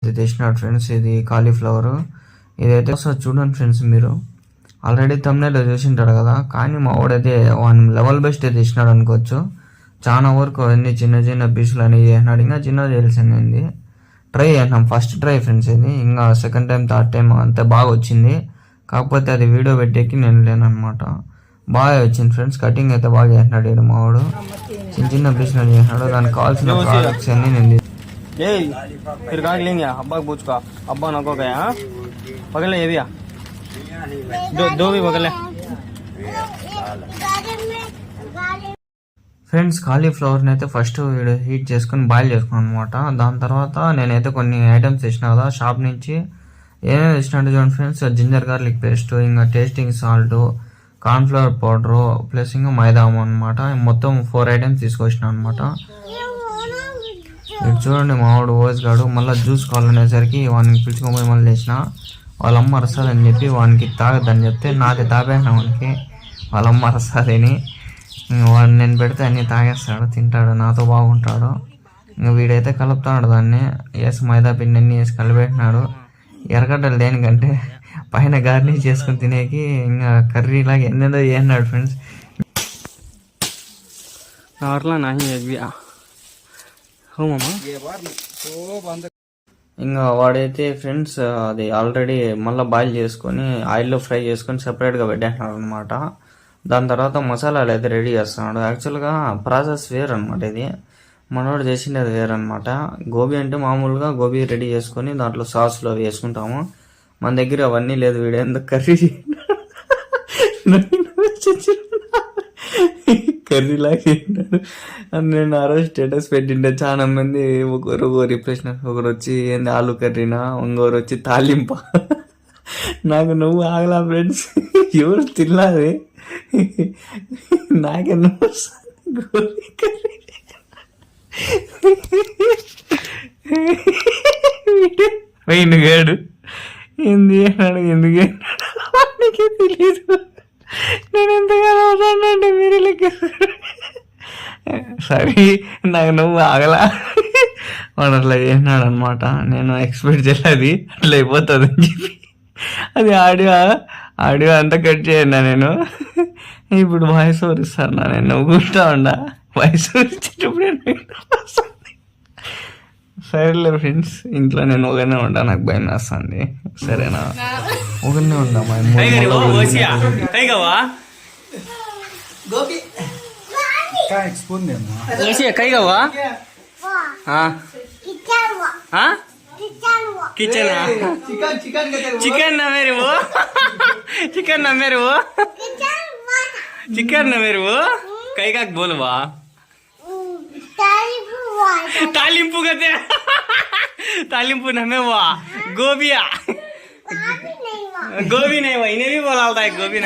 అయితే తెచ్చినాడు ఫ్రెండ్స్. ఇది కాలీఫ్లవర్. ఇదైతే ఒకసారి చూడండి ఫ్రెండ్స్, మీరు ఆల్రెడీ తమ్నైల్లో చూసింటాడు కదా, కానీ మా వాడైతే 1 లెవెల్ బెస్ట్ తెచ్చినాడు అనుకోవచ్చు. చాలా వరకు అన్ని చిన్న చిన్న పీసులు అనేవి చేసినాడు. ఇంకా చిన్న చేయాల్సింది ట్రై చేసినాం, ఫస్ట్ ట్రై ఫ్రెండ్స్ ఇది. ఇంకా సెకండ్ టైం థర్డ్ టైం అంతే బాగా వచ్చింది. కాకపోతే అది వీడియో పెట్టేకి నేను లేనమాట. బాగా వచ్చింది ఫ్రెండ్స్. కటింగ్ అయితే బాగా చేసినాడు మా వాడు. చిన్న చిన్న పీసులు చేసినాడు. దానికి కావాల్సిన ప్రోడక్ట్స్ అన్ని నేను फिर काट लेंगे अब्बा पूछ का अब्बा नको गया पकड़ ले ये भी दो भी पकड़ ले ఫ్రెండ్స్. కాలీఫ్లవర్ని అయితే ఫస్ట్ హీట్ చేసుకుని బాయిల్ చేసుకున్నాను అనమాట. దాని తర్వాత నేనైతే కొన్ని ఐటమ్స్ తెచ్చినా కదా షాప్ నుంచి. ఏమేమి తెచ్చినట్టు చూడండి ఫ్రెండ్స్. జింజర్ గార్లిక్ పేస్ట్, ఇంకా tasting salt, cornflour powder, plus ఇంకా మైదా అనమాట. మొత్తం 4 ఐటమ్స్ తీసుకొచ్చిన అనమాట. ఇటు చూడండి మా వాడు ఓఎస్ గాడు మళ్ళీ జ్యూస్ కావాలనేసరికి వానికి పిలుచుకోపోయి మళ్ళీ చేసిన. వాళ్ళ అమ్మ అరసాదని చెప్పి వానికి తాగద్దని చెప్తే నాది తాగేసిన వానికి. వాళ్ళ అమ్మ అరసాదని వాడు నేను పెడితే అన్నీ తాగేస్తాడు, తింటాడు, నాతో బాగుంటాడు. ఇంకా వీడైతే కలుపుతాడు దాన్ని. వేసి మైదా పిండి అన్నీ వేసి కలిపెట్టినాడు. ఎర్రగడ్డలు దేనికంటే పైన గార్నిష్ చేసుకుని తినేకి. ఇంకా కర్రీలాగా ఎన్నెందో చేసినాడు ఫ్రెండ్స్. ఇంకా వాడైతే ఫ్రెండ్స్ అది ఆల్రెడీ మళ్ళీ బాయిల్ చేసుకొని ఆయిల్లో ఫ్రై చేసుకొని సెపరేట్గా పెట్టేస్తున్నాడు అనమాట. దాని తర్వాత మసాలాలు అయితే రెడీ చేస్తున్నాడు. యాక్చువల్గా ప్రాసెస్ వేరు అనమాట. ఇది మనోడు చేసిండేది వేరు అనమాట. గోబీ అంటే మామూలుగా గోబీ రెడీ చేసుకొని దాంట్లో సాస్లో వేసుకుంటాము. మన దగ్గర అవన్నీ లేదు. వీడు ఎందుకు కర్రీ కర్రీలాగా నేను ఆ రోజు స్టేటస్ పెట్టిండే. చాలా మంది ఒకరు రిప్రెషన్, ఒకరు వచ్చి ఏంది ఆలు కర్రీనా, ఇంకొకరు వచ్చి తాలింప. నాకు నువ్వు ఆగలా ఫ్రెండ్స్, ఎవరు తినలాది. నాకే నువ్వు గోబీ కర్రీ పోయిండు గాడు. ఏంది అన్నాడు, ఎందుకు నాకే తెలీదు. నేను ఎంతగానో అవుతానంటే మీరు లెక్క. సరే నాకు నువ్వు ఆగలా. వాడు అట్లా చేసినాడు అనమాట. నేను ఎక్స్పెక్ట్ చేయలేదు అట్లా అయిపోతుంది అని చెప్పి. అది ఆడియో అంతా కట్ చేయన్నా నేను. ఇప్పుడు వాయిస్ ఓవర్ ఇస్తాను. నేను నవ్వుకుంటా ఉండా. వాయిస్ ఓవర్ ఇచ్చేటప్పుడు సరేలే ఫ్రెండ్స్, ఇంట్లో నేను ఒకనే ఉంటా, నాకు భయం వేస్తుంది. సరేనా, ఒకనే ఉంటా. चिकन ना मेरे वो चिकन ना मेरे वो चिकन ना मेरे वो कई का बोलवा तालिंपू कहते तालिंपू नमे हुआ गोबिया గోబీ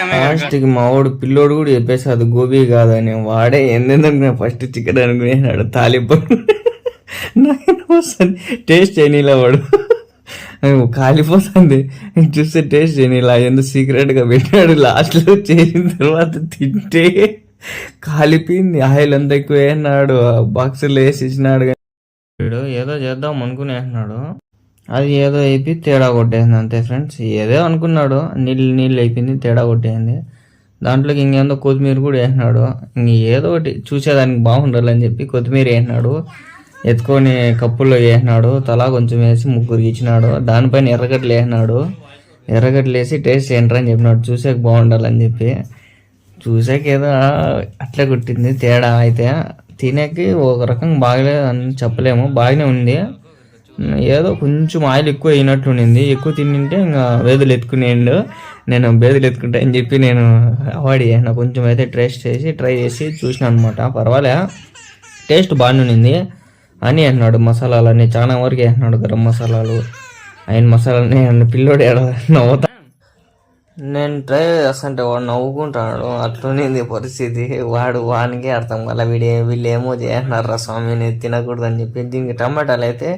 లాస్ట్కి మా వాడు పిల్లోడు కూడా చెప్పేసి అది గోబీ కాదని. వాడే ఎందుకు ఫస్ట్ చికెన్ అనుకునేసాడు తాలింపు. టేస్ట్ చేయనీలా వాడు, కాలిపోతుంది చూస్తే టేస్ట్ చేయనీలా. ఎందుకు సీక్రెట్గా పెట్టాడు. లాస్ట్లో చేసిన తర్వాత తింటే కాలిపోయింది. ఆయిల్ అంతా ఎక్కువ వేసినాడు, బాక్సులు వేసి ఇచ్చినాడు. ఏదో చేద్దాం అనుకునేసినాడు, అది ఏదో అయిపోయి తేడా కొట్టేసింది అంతే ఫ్రెండ్స్. ఏదో అనుకున్నాడు, నీళ్ళు అయిపోయింది, తేడా కొట్టేసింది. దాంట్లోకి ఇంకేందో కొత్తిమీర కూడా వేసినాడు. ఇంక ఏదో ఒకటి చూసేదానికి బాగుండాలని చెప్పి కొత్తిమీర వేసినాడు. ఎత్తుకొని కప్పుల్లో వేసినాడు. తలా కొంచెం వేసి ముగ్గురికి ఇచ్చినాడు. దానిపైన ఎర్రగడ్డలు వేసినాడు. ఎర్రగడ్డలు వేసి టేస్ట్ ఏంట్రా అని చెప్పినాడు, చూసాక బాగుండాలని చెప్పి. చూసాక ఏదో అట్లే కొట్టింది తేడా. అయితే తినేకి ఒక రకంగా బాగలేదు అని చెప్పలేము, బాగానే ఉంది. ఏదో కొంచెం ఆయిల్ ఎక్కువ అయినట్లు ఉండింది. ఎక్కువ తింటే ఇంకా వేదులు ఎత్తుకునేయండు. నేను బేదులు ఎత్తుకుంటా అని చెప్పి నేను అవాయిడ్ చేసిన. కొంచెం అయితే ట్రై చేసి చూసిన అనమాట. పర్వాలే, టేస్ట్ బాగానే ఉన్నింది అని అన్నాడు. మసాలాలన్నీ చాలా వరకు వేసినాడు, గరం మసాలాలు అయిన మసాలాలని. పిల్లోడు నవ్వుతా నేను ట్రై చేస్తుంటే వాడు నవ్వుకుంటాడు. అట్లుంది పరిస్థితి. వానికే అర్థం కాలే, వీళ్ళు ఏమో చేస్తున్నారా స్వామి, నేను తినకూడదని చెప్పి. దీనికి టమాటాలు అయితే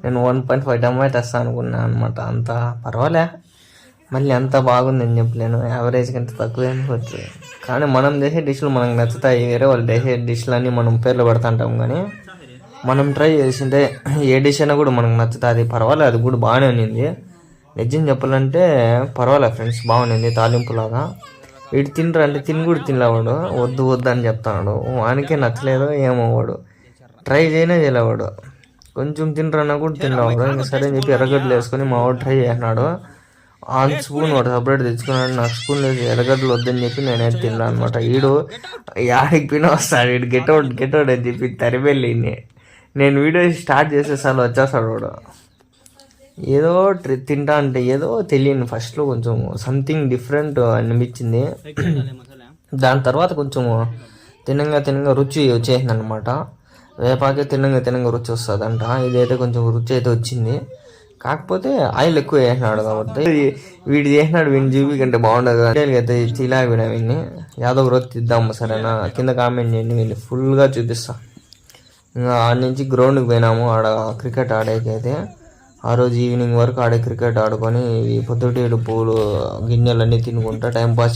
నేను 1.5 టమాటా వేస్తాను అనుకున్నాను అనమాట. అంతా పర్వాలే, మళ్ళీ అంత బాగుందని చెప్పలేను, యావరేజ్ కంటే తక్కువే అనుకోవచ్చు. కానీ మనం చేసే డిష్లు మనకు నచ్చుతాయి. వేరే వాళ్ళు చేసే డిష్లు అన్నీ మనం పేర్లు పెడుతుంటాం, కానీ మనం ట్రై చేసింటే ఏ డిష్ అయినా కూడా మనకు నచ్చుతుంది, పర్వాలేదు, అది కూడా బాగానే ఉన్నింది. నిజం చెప్పాలంటే పర్వాలేదు ఫ్రెండ్స్, బాగుంది తాలింపులాగా. వీడు తినరా అంటే తిని కూడా తినలేవాడు, వద్దు వద్దు అని చెప్తాడు. వానికే నచ్చలేదు ఏమో, వాడు ట్రై చేయలేవాడు. కొంచెం తినరన్నా కూడా తినలేవాడు. ఇంకా సరే అని చెప్పి ఎర్రగడ్డలు వేసుకొని మా వాడు ట్రై చేసినాడు. ఆన్ స్పూన్ వాడు సపరేట్ తెచ్చుకున్నాడు, నాకు స్పూన్ లేదు, ఎర్రగడ్డలు వద్దని చెప్పి నేనే తిన్నా అనమాట. వీడు యాడికి పిన వస్తాడు, వీడు గెట్అవుట్ అని చెప్పి తరిబెళ్ళింది. నేను వీడియో స్టార్ట్ చేసేసాను, వచ్చేస్తాడు వాడు. ఏదో తింటా అంటే ఏదో తెలియని ఫస్ట్లో కొంచెం సంథింగ్ డిఫరెంట్ అనిపించింది. దాని తర్వాత కొంచెం తినంగా రుచి వచ్చేసింది అనమాట. వేపాకే తినంగా రుచి వస్తుందంట. ఇదైతే కొంచెం రుచి అయితే వచ్చింది, కాకపోతే ఆయిల్ ఎక్కువ వేసినాడు కాబట్టి. వీడు చేసినాడు, వీడిని చూపి కంటే బాగుండదు అయితే చీలాగిపోయినా వీడిని. యాదో ఒక రోజు తిద్దాము సరేనా, కింద కామెంట్ చేయండి, వీళ్ళు ఫుల్గా చూపిస్తా. ఇంకా ఆడ నుంచి గ్రౌండ్కి పోయినాము, ఆడ క్రికెట్ ఆడేకైతే. ఆ రోజు ఈవినింగ్ వరకు ఆడే క్రికెట్ ఆడుకొని పొద్దుటేడు పూలు గిన్నెలన్నీ తినుకుంటా టైంపాస్